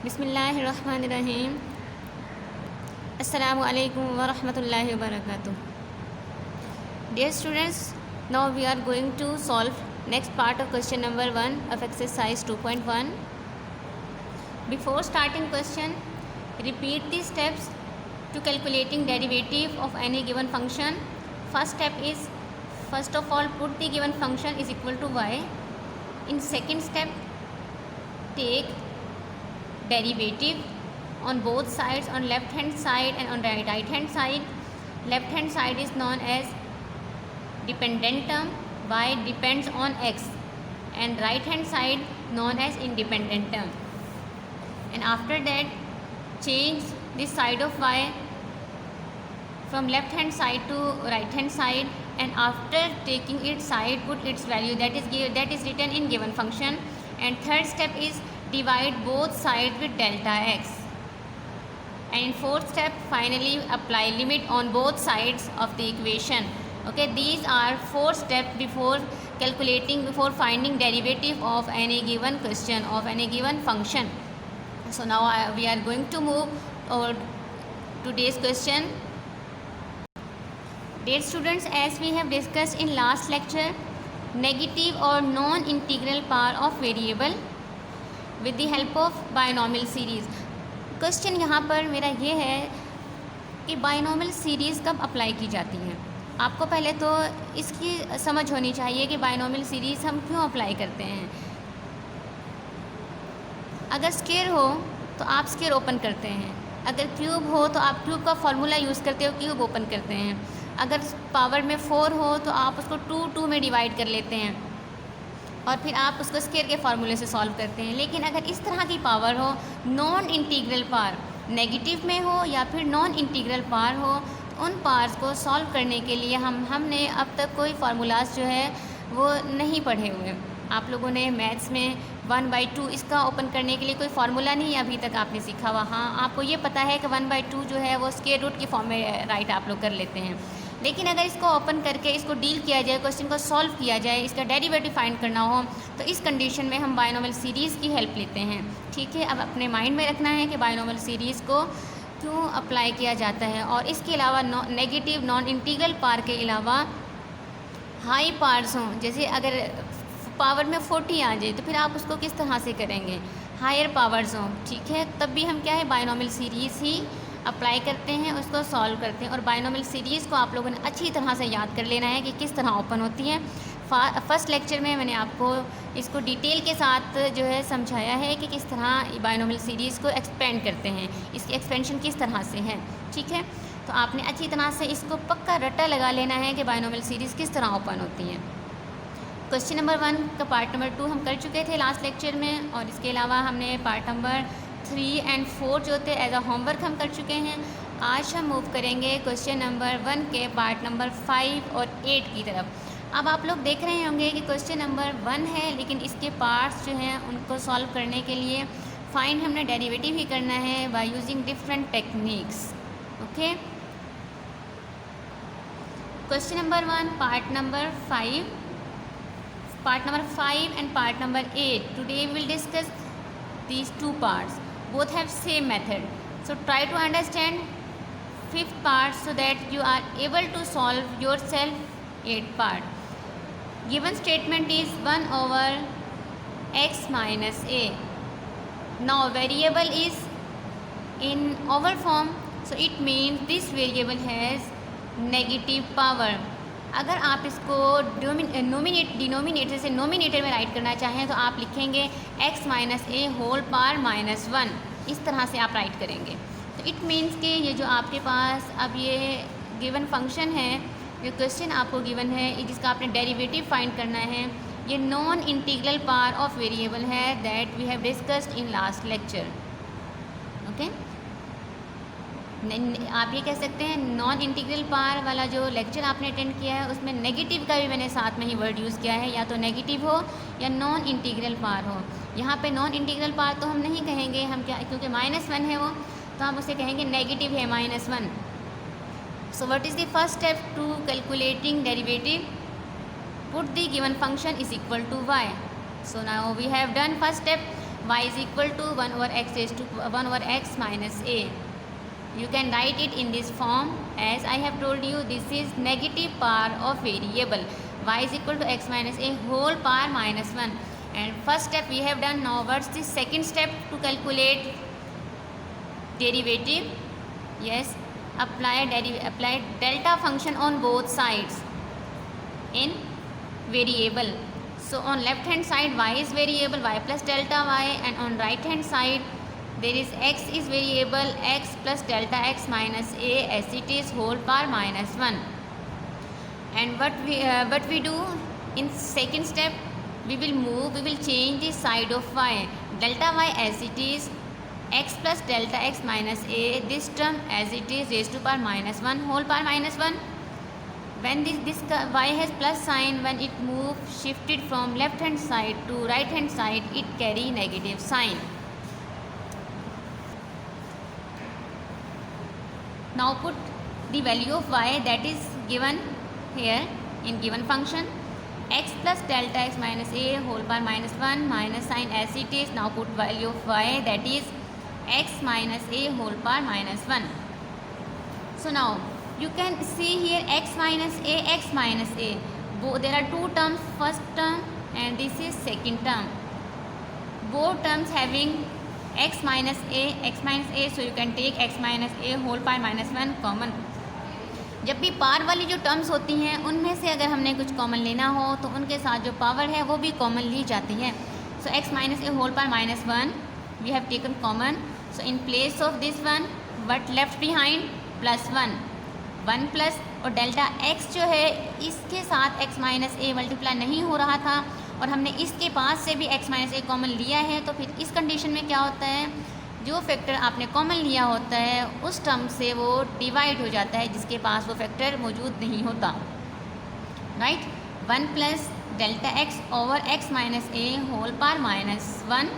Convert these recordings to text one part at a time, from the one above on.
बिस्मिल्लाहिर्रहमानिर्रहीम। अस्सलामु अलैकुम वरहमतुल्लाहि वबरकातुह। Dear students, now we are going to solve next part of question number 1 of exercise 2.1. Before starting question, repeat the steps to calculating derivative of any given function. First step is, first of all, put the given function is equal to y. In second step, take derivative on both sides, on left hand side and on right hand side. Left hand side is known as dependent term, y depends on x, and right hand side known as independent term. And after that, change this side of y from left hand side to right hand side, and after taking its side, put its value that is written in given function. And third step is divide both sides with delta x. And in fourth step, finally apply limit on both sides of the equation. Okay, these are 4 steps before finding derivative of any given question, of any given function. So now we are going to move over today's question. Dear students, as we have discussed in last lecture, negative or non-integral power of variable with the help of binomial series. Question यहाँ पर मेरा ये है कि binomial series कब apply की जाती है। आपको पहले तो इसकी समझ होनी चाहिए कि बाइनोमियल सीरीज़ हम क्यों अप्लाई करते हैं। अगर स्क्वायर हो तो आप स्क्वायर ओपन करते हैं, अगर क्यूब हो तो आप क्यूब का फॉर्मूला यूज़ करते हो, क्यूब ओपन करते हैं, अगर पावर में 4 हो तो आप उसको 2 में डिवाइड कर लेते हैं और फिर आप उसको स्क्वायर के फार्मूले से सॉल्व करते हैं। लेकिन अगर इस तरह की पावर हो, नॉन इंटीग्रल पावर, नेगेटिव में हो या फिर नॉन इंटीग्रल पावर हो, तो उन पावर्स को सॉल्व करने के लिए हमने अब तक कोई फार्मूलाज जो है वो नहीं पढ़े हुए। आप लोगों ने मैथ्स में 1/2 इसका ओपन करने के लिए कोई फार्मूला नहीं अभी तक आपने सीखा हुआ। हाँ, आपको ये पता है कि 1/2 जो है वो स्क्वायर रूट की फॉर्म में राइट आप लोग कर लेते हैं। लेकिन अगर इसको ओपन करके इसको डील किया जाए, क्वेश्चन को सॉल्व किया जाए, इसका डेरिवेटिव फाइंड करना हो, तो इस कंडीशन में हम बाइनोमियल सीरीज़ की हेल्प लेते हैं। ठीक है, अब अपने माइंड में रखना है कि बाइनोमियल सीरीज़ को क्यों अप्लाई किया जाता है। और इसके अलावा नेगेटिव नॉन इंटीग्रल पावर के अलावा हाई पावर्स हों, जैसे अगर पावर में 40 आ जाए तो फिर आप उसको किस तरह से करेंगे, हायर पावर्स हों, ठीक है, तब भी हम क्या है बाइनोमियल सीरीज़ ही अप्लाई करते हैं, उसको सॉल्व करते हैं। और बाइनोमियल सीरीज़ को आप लोगों ने अच्छी तरह से याद कर लेना है कि किस तरह ओपन होती है। फर्स्ट लेक्चर में मैंने आपको इसको डिटेल के साथ जो है समझाया है कि किस तरह बाइनोमियल सीरीज़ को एक्सपेंड करते हैं, इसकी एक्सपेंशन किस तरह से है। ठीक है, तो आपने अच्छी तरह से इसको पक्का रट्टा लगा लेना है कि बाइनोमियल सीरीज़ किस तरह ओपन होती है। क्वेश्चन नंबर 1 का पार्ट नंबर 2 हम कर चुके थे लास्ट लेक्चर में, और इसके अलावा हमने पार्ट नंबर 3 और 4 जो थे एज अ होमवर्क हम कर चुके हैं। आज हम मूव करेंगे क्वेश्चन नंबर 1 के पार्ट नंबर 5 और 8 की तरफ। अब आप लोग देख रहे होंगे कि क्वेश्चन नंबर 1 है, लेकिन इसके पार्ट्स जो हैं उनको सॉल्व करने के लिए फाइंड हमने डेरिवेटिव ही करना है by using different techniques. Okay, question number 1 part number 5 and part number 8. Today we will discuss these 2 parts. Both have same method. So try to understand 5th part so that you are able to solve yourself 8th part. Given statement is 1 over x minus a. Now variable is in oval form, so it means this variable has negative power. अगर आप इसको denominator से nominator में right करना चाहें तो आप लिखेंगे x minus a whole power -1, इस तरह से आप राइट करेंगे। तो इट मीन्स कि ये जो आपके पास अब ये गिवन फंक्शन है, ये क्वेश्चन आपको गिवन है जिसका आपने डेरिवेटिव फाइंड करना है, ये non integral power of variable है that we have discussed in last lecture. Okay, आप ये कह सकते हैं नॉन इंटीग्रल पावर वाला जो लेक्चर आपने अटेंड किया है उसमें नेगेटिव का भी मैंने साथ में ही वर्ड यूज़ किया है, या तो नेगेटिव हो या नॉन इंटीग्रल पावर हो। यहाँ पे नॉन इंटीग्रल पावर तो हम नहीं कहेंगे, हम क्या, क्योंकि -1 है वो, तो हम उसे कहेंगे नेगेटिव है -1। So what is the first step to calculating derivative? Put the given function is equal to y. So now we have done first step, y is equal to 1 over x raised to 1 over x minus a. You can write it in this form. As I have told you, this is negative power of variable. Y is equal to x minus a whole power minus 1. And first step we have done. Now what's the second step to calculate derivative? Yes, apply delta function on both sides in variable. So on left hand side y is variable, y plus delta y, and on right hand side there is x is variable, x plus delta x minus a as it is whole power minus 1. And what we do in second step, we will change the side of y. Delta y as it is, x plus delta x minus a, this term as it is raised to power minus 1 whole power minus 1. When this y has plus sign, when it shifted from left hand side to right hand side, it carry negative sign. Now put the value of y that is given here in given function, x plus delta x minus a whole power minus 1 minus sign as it is. Now put value of y that is x minus a whole power minus 1. So now you can see here x minus a, x minus a. There are two terms, first term and this is second term. Both terms having x minus a, so you can take x minus a whole power minus 1 common. जब भी power वाली जो terms होती हैं उनमें से अगर हमने कुछ कॉमन लेना हो तो उनके साथ जो पावर है वो भी कॉमन ली जाती है. So x minus a whole power minus 1 we have taken common. So in place of this one what left behind plus 1 plus, और डेल्टा x जो है इसके साथ x माइनस ए मल्टीप्लाई नहीं हो रहा था और हमने इसके पास से भी x माइनस ए कॉमन लिया है. तो फिर इस कंडीशन में क्या होता है, जो फैक्टर आपने कॉमन लिया होता है उस टर्म से वो डिवाइड हो जाता है जिसके पास वो फैक्टर मौजूद नहीं होता. Right, 1 plus delta x over x minus a whole power minus 1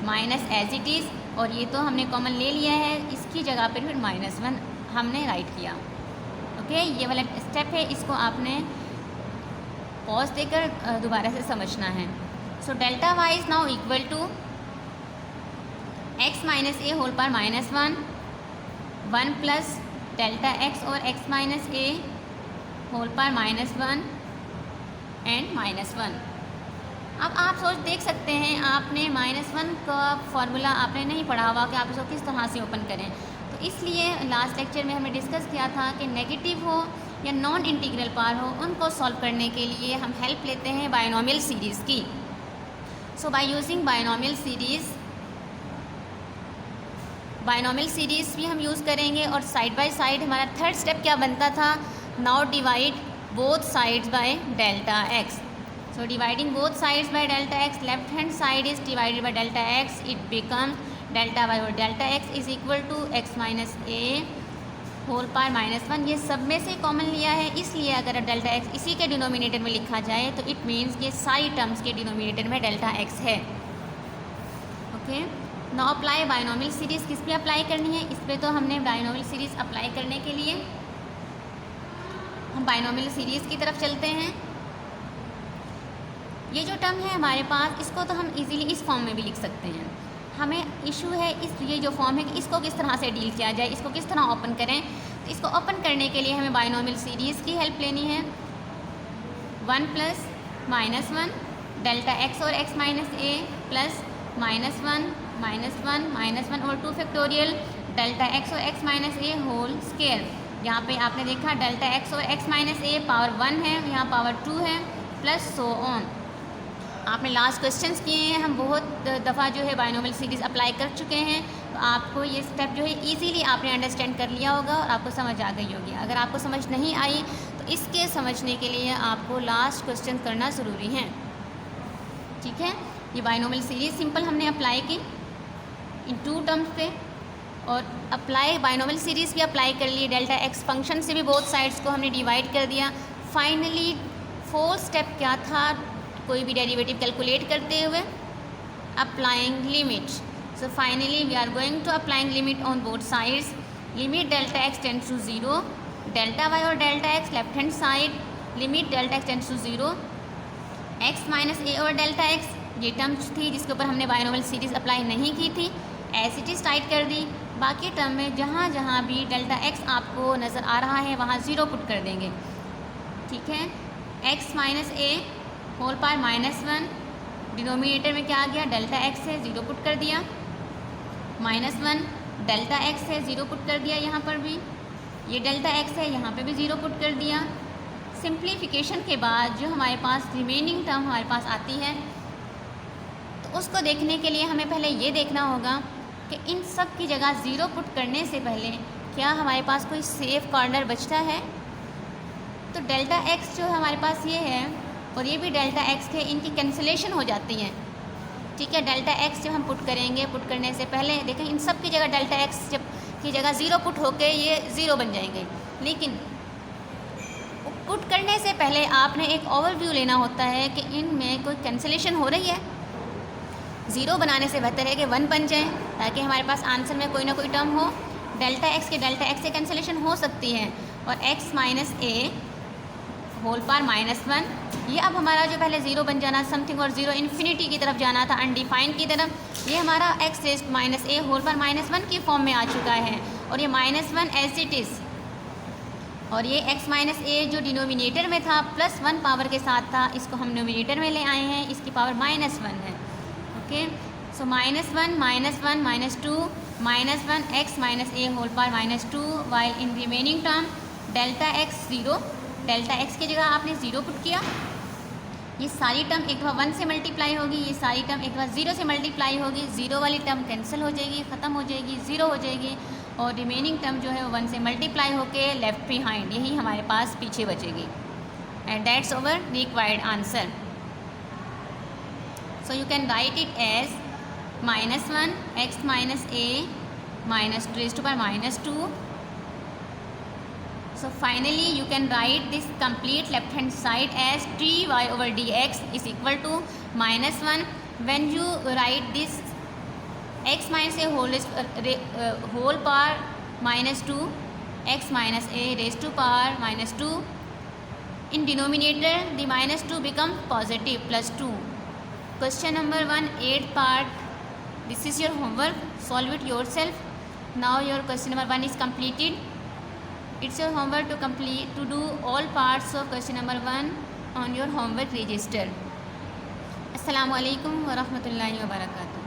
minus as it is, और ये तो हमने कॉमन ले लिया है, इसकी जगह पर फिर माइनस 1 हमने राइट किया. ओके, ये वाला स्टेप है, इसको आपने पॉज देकर दोबारा से समझना है. So delta y is now equal to x minus a whole power minus 1 plus delta x और x minus a whole power minus 1 and minus 1. अब आप देख सकते हैं, आपने माइनस 1 का फॉर्मूला आपने नहीं पढ़ा हुआ कि आप इसको किस तरह से ओपन करें. तो इसलिए लास्ट लेक्चर में हमने डिस्कस किया था कि नेगेटिव हो या नॉन इंटीग्रल पावर हो, उनको सॉल्व करने के लिए हम हेल्प लेते हैं बायनोमियल सीरीज़ की. So by using binomial series भी हम यूज़ करेंगे. और साइड बाय साइड हमारा थर्ड स्टेप क्या बनता था, now divide both sides by delta x. So dividing both sides by delta x, left hand side is divided by delta x, it becomes delta y और delta x is equal to x minus a whole power minus 1. ये सब में से common लिया है, इसलिए अगर delta x इसी के डिनोमिनेटर में लिखा जाए तो इट मीन्स ये सारी टर्म्स के डिनोमिनेटर में डेल्टा x है. Okay, now apply binomial series. किस पे अप्लाई करनी है, इस पे तो हमने बायनोमियल सीरीज़ अप्लाई करने के लिए हम बायनोमियल सीरीज़ की तरफ चलते हैं. ये जो टर्म है हमारे पास, इसको तो हम इजीली इस फॉर्म में भी लिख सकते हैं. हमें इशू है ये जो फॉर्म है कि इसको किस तरह से डील किया जाए, इसको किस तरह ओपन करें. तो इसको ओपन करने के लिए हमें बायनोमियल सीरीज़ की हेल्प लेनी है. 1 प्लस माइनस 1 डेल्टा x और x माइनस ए प्लस माइनस 1 और 2 फैक्टोरियल डेल्टा x और x minus a whole square. यहाँ पे आपने देखा डेल्टा x और x माइनस ए पावर 1 है, यहाँ पावर 2 है, प्लस सो ऑन. आपने लास्ट क्वेश्चंस किए हैं, हम बहुत दफ़ा जो है बायनोमियल सीरीज़ अप्लाई कर चुके हैं. तो आपको ये स्टेप जो है इजीली आपने अंडरस्टैंड कर लिया होगा और आपको समझ आ गई होगी. अगर आपको समझ नहीं आई तो इसके समझने के लिए आपको लास्ट क्वेश्चन करना ज़रूरी है. ठीक है, ये बायनोमियल सीरीज़ सिंपल हमने अप्लाई की इन 2 टर्म्स पे, और अप्लाई बायनोमियल सीरीज़ भी अप्लाई कर ली. डेल्टा x फंक्शन से भी बोथ साइड्स को हमने डिवाइड कर दिया. फाइनली फोर्थ स्टेप क्या था, कोई भी डेरिवेटिव कैलकुलेट करते हुए applying limit. So finally we are going to applying limit on both sides. Limit delta x tends to 0, delta y और delta x left hand side, limit delta x tends to 0, x minus a और delta x ये term थी जिसके ऊपर हमने binomial series apply नहीं की थी, ऐज इट इज़ टाइट कर दी। बाकी टर्म में जहाँ जहाँ भी डेल्टा एक्स आपको नज़र आ रहा है वहाँ ज़ीरो पुट कर देंगे, ठीक है। X minus a whole power -1, denominator में क्या आ गया, डेल्टा एक्स है, ज़ीरो पुट कर दिया। -1 डेल्टा एक्स है, ज़ीरो पुट कर दिया यहाँ पर भी। ये डेल्टा एक्स है, यहाँ पे भी ज़ीरो पुट कर दिया। सिंप्लीफिकेशन के बाद जो हमारे पास रिमेनिंग टर्म हमारे पास आती है, तो उसको देखने के लिए हमें पहले ये देखना होगा कि इन सब की जगह ज़ीरो पुट करने से पहले क्या हमारे पास कोई सेफ कॉर्नर बचता है। तो डेल्टा एक्स जो हमारे पास ये है और ये भी डेल्टा एक्स के, इनकी कैंसिलेशन हो जाती हैं, ठीक है। डेल्टा एक्स जब हम पुट करेंगे, पुट करने से पहले देखें इन सब की जगह डेल्टा एक्स जब की जगह ज़ीरो पुट होके ये ज़ीरो बन जाएंगे, लेकिन पुट करने से पहले आपने एक ओवरव्यू लेना होता है कि इनमें कोई कैंसिलेशन हो रही है। ज़ीरो बनाने से बेहतर है कि 1 बन जाए, ताकि हमारे पास आंसर में कोई ना कोई टर्म हो। डेल्टा एक्स के डेल्टा एक्स से कैंसिलेशन हो सकती है। और x minus a whole power -1, ये अब हमारा जो पहले ज़ीरो बन जाना समथिंग और ज़ीरो इन्फिनिटी की तरफ जाना था, अनडिफाइंड की तरफ, ये हमारा x raised minus a whole power -1 की फॉर्म में आ चुका है। और ये -1 एज इट इज़, और ये x माइनस ए जो डिनोमिनेटर में था +1 पावर के साथ था, इसको हम नोमिनेटर में ले आए हैं, इसकी पावर -1 है, okay. So -1 -1 -2 -1 x minus a whole power -2, while in remaining term delta x 0, delta x की जगह आपने 0 पुट किया। ये सारी टर्म एक दफ़ा 1 से मल्टीप्लाई होगी, ये सारी टर्म एक दफ़ा 0 से मल्टीप्लाई होगी। 0 वाली टर्म कैंसिल हो जाएगी, ख़त्म हो जाएगी, 0 हो जाएगी, और रिमेनिंग टर्म जो है वो 1 से मल्टीप्लाई होके लेफ्ट बिहाइंड, यही हमारे पास पीछे बचेगी। And that's our required answer. So you can write it as -1 x minus a -2 So finally you can write this complete left hand side as dy/dx is equal to -1. When you write this x minus a whole power -2, x minus a raised to power -2, in denominator the -2 become positive +2. Question number 1, 8th part. This is your homework, solve it yourself. Now your question number 1 is completed. It's your homework to do all parts of question number 1 on your homework register. Assalamu alaikum wa rahmatullahi wa barakatuh.